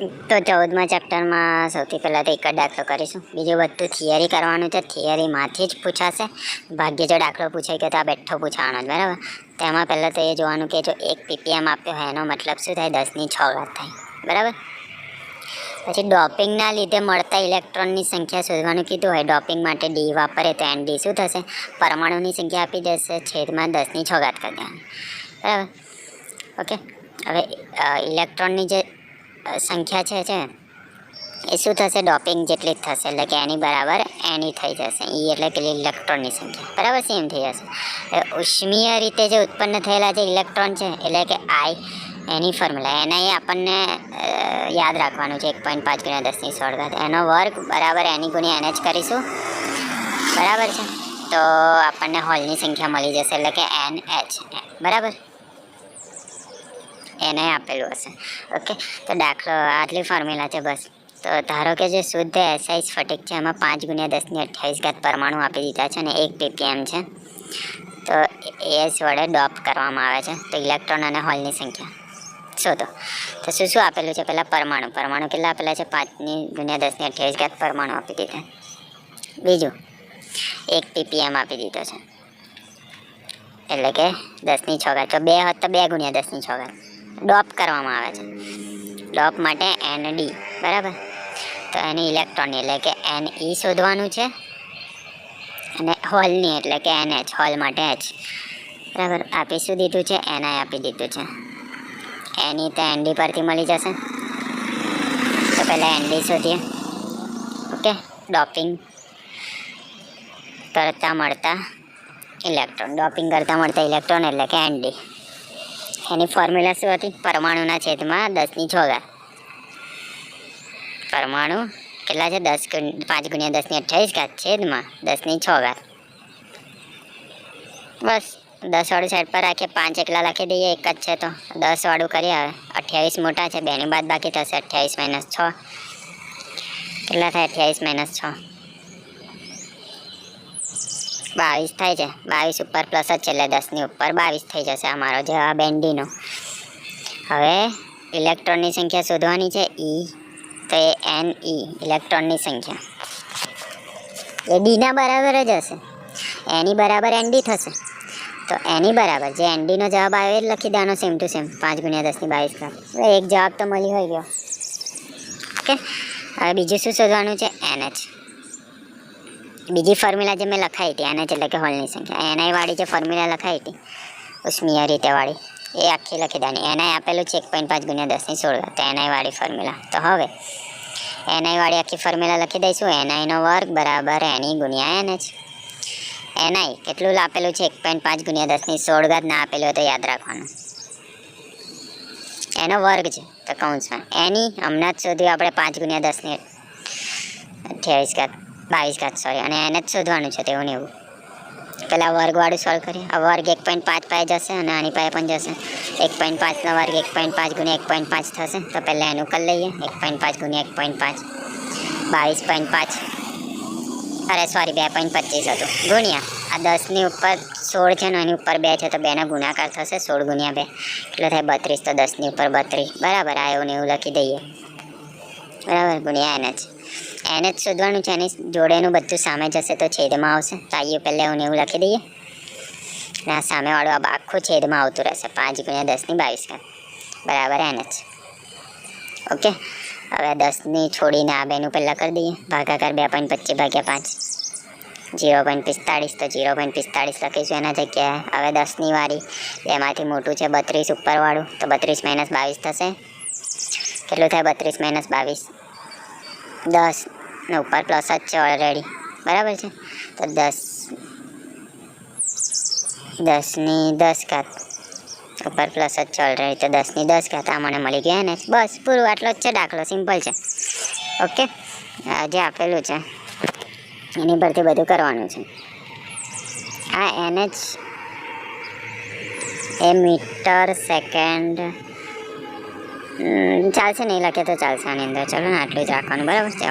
તો 14મા ચેપ્ટરમાં સૌથી પહેલાં તો એક જ દાખલો કરીશું. બીજું બધું થિયરી કરવાનું છે. થિયરીમાંથી જ પૂછાશે. ભાગ્ય જો દાખલો પૂછાય કે તો આ બેઠો પૂછવાનો જ, બરાબર. તેમાં પહેલાં તો એ જોવાનું કે જો 1 ppm આપ્યો હોય એનો મતલબ શું થાય? 10⁶ થાય, બરાબર. પછી ડોપિંગના લીધે મળતા ઇલેક્ટ્રોનની સંખ્યા શોધવાનું કીધું હોય. ડોપિંગ માટે ડી વાપરે તો ND શું થશે? પરમાણુની સંખ્યા આપી દેશે, છેદમાં 10⁶ કરી દેવાની, બરાબર. ઓકે, હવે ઇલેક્ટ્રોનની જે સંખ્યા છે એ શું થશે? ડોપિંગ જેટલી જ થશે, એટલે કે એની બરાબર એની થઈ જશે. એટલે કે ઇલેક્ટ્રોનની સંખ્યા બરાબર સેમ થઈ જશે. ઉષ્મીય રીતે જે ઉત્પન્ન થયેલા જે ઇલેક્ટ્રોન છે એટલે કે I, એની ફોર્મ્યુલા એના એ આપણને યાદ રાખવાનું છે. 1.5 × 10⁻⁴ એનો વર્ગ બરાબર એની ગુણ્યા NH કરીશું, બરાબર છે. તો આપણને હોલની સંખ્યા મળી જશે, એટલે કે NH, બરાબર. એને આપેલું હશે. ઓકે, તો દાખલો આટલી ફોર્મ્યુલા છે બસ. તો ધારો કે જે શુદ્ધ SI સ્ફટિક છે એમાં 5 × 10⁻28 પરમાણુ આપી દીધા છે અને 1 ppm છે. તો AS વડે ડોપ કરવામાં આવે છે. તો ઇલેક્ટ્રોન અને હોલની સંખ્યા શોધો. તો શું આપેલું છે? પહેલાં પરમાણુ કેટલા આપેલા છે? 5 × 10⁻28 પરમાણુ આપી દીધા. બીજું 1 ppm આપી દીધો છે, એટલે કે 10⁶. તો 2 હોત તો 2 × 10⁶. ડોપ કરવામાં આવે છે. ડોપ માટે ND, બરાબર. તો એની ઇલેક્ટ્રોનની એટલે કે NE શોધવાનું છે અને હોલની એટલે કે NH, હોલ માટે H, બરાબર. આપી શું દીધું છે? NI આપી દીધું છે. NE તો ND પરથી મળી જશે. તો પહેલાં ND શોધીએ. ઓકે, ડોપિંગ કરતાં મળતા ઇલેક્ટ્રોન, એટલે કે ND. એની ફોર્મ્યુલા શું હતી? પરમાણુના છેદમાં 10⁶. પરમાણુ કેટલા છે? 5 × 10⁻28 છેદમાં 10⁶. બસ 10 વાળું સાઈડ પર રાખીએ, 5 એકલા લખી દઈએ, એક જ છે તો 10 વાળું કરી આવે. 28 મોટા છે, 2ની બાદ બાકી થશે. 28 - 6 કેટલા થાય? 28 - 6 22 થાય છે. 22 ઉપર પ્લસ જ છે એટલે 10ની ઉપર 22 થઈ જશે. અમારો જવાબ NDનો. હવે ઇલેક્ટ્રોનની સંખ્યા શોધવાની છે E, તો એ NE ઇલેક્ટ્રોનની સંખ્યા એ Dના બરાબર જ હશે. એની બરાબર ND થશે. તો એની બરાબર જે NDનો જવાબ આવ્યો એ જ લખી દેવાનો, સેમ ટુ સેમ. 5 × 10⁻22. એક જવાબ તો મળી હોય ગયો. ઓકે, હવે બીજું શું શોધવાનું છે? NH. બીજી ફોર્મ્યુલા જે મેં લખાઈ હતી NH એટલે કે હોલની સંખ્યા, NI વાળી જે ફોર્મ્યુલા લખાઈ હતી ઉષ્મીય રીતે વાળી, એ આખી લખી દેવાની. NI આપેલું છે 1.5 × 10⁻16. તો NI વાળી ફોર્મ્યુલા. તો હવે NI વાળી આખી ફોર્મ્યુલા લખી દઈશું. NIનો વર્ગ બરાબર NE × NH. NI કેટલું આપેલું છે? 1.5 × 10⁻16. ના આપેલું હોય તો યાદ રાખવાનું, એનો વર્ગ છે તો કૌંસમાં. NE હમણાં જ શોધ્યું આપણે 5 × 10⁻22, સોરી. અને NH શોધવાનું છે તેવું ને એવું. પહેલાં વર્ગવાળું સોલ્વ કરીએ. આ વર્ગ 1.5 પાસે જશે અને આની પાસે પણ જશે. 1.5નો વર્ગ 1.5 × 1.5 થશે. તો પહેલાં એનું કરી લઈએ. 1.5 × 1.5 22.5, અરે સોરી 2.25 હતું, ગુણ્યા આ 10ની ઉપર 16 છે ને એની ઉપર 2 છે તો 2નો ગુણાકાર થશે. 16 × 2 એટલે થાય 32. તો 10ની ઉપર 32, બરાબર. આ એવું ને એવું લખી દઈએ, બરાબર. ગુણ્યા NH શોધવાનું છે. એની જોડેનું બધું સામે જશે તો છેદમાં આવશે. તો આઈએ પહેલાં એવું ને એવું લખી દઈએ. અને આ સામેવાળું આ આખું છેદમાં આવતું રહેશે. 5 × 10⁻22 બરાબર NH. ઓકે, હવે 10ની છોડીને આ બેનું પહેલાં કરી દઈએ. ભાગાકાર 2.25/5 0.45. તો 0.45 લખીશું એના જગ્યાએ. હવે 10ની વાળી, એમાંથી મોટું છે 32 ઉપરવાળું, તો 32 - 22 થશે. કેટલું થાય? 32 - 22, 10 ને ઉપર પ્લસ જ છે ઓલરેડી, બરાબર છે. તો 10ની 10 ઉપર પ્લસ જ છે ઓલરેડી. તો 10ની 10 આ મને મળી ગયા ને. બસ પૂરું, આટલો જ છે દાખલો. સિમ્પલ છે. ઓકે, જે આપેલું છે એની પરથી બધું કરવાનું છે. આ NH એ મીટર સેકન્ડ ચાલશે, નહીં લખે તો ચાલશે આની અંદર. ચલો ને, આટલું જ રાખવાનું, બરાબર છે.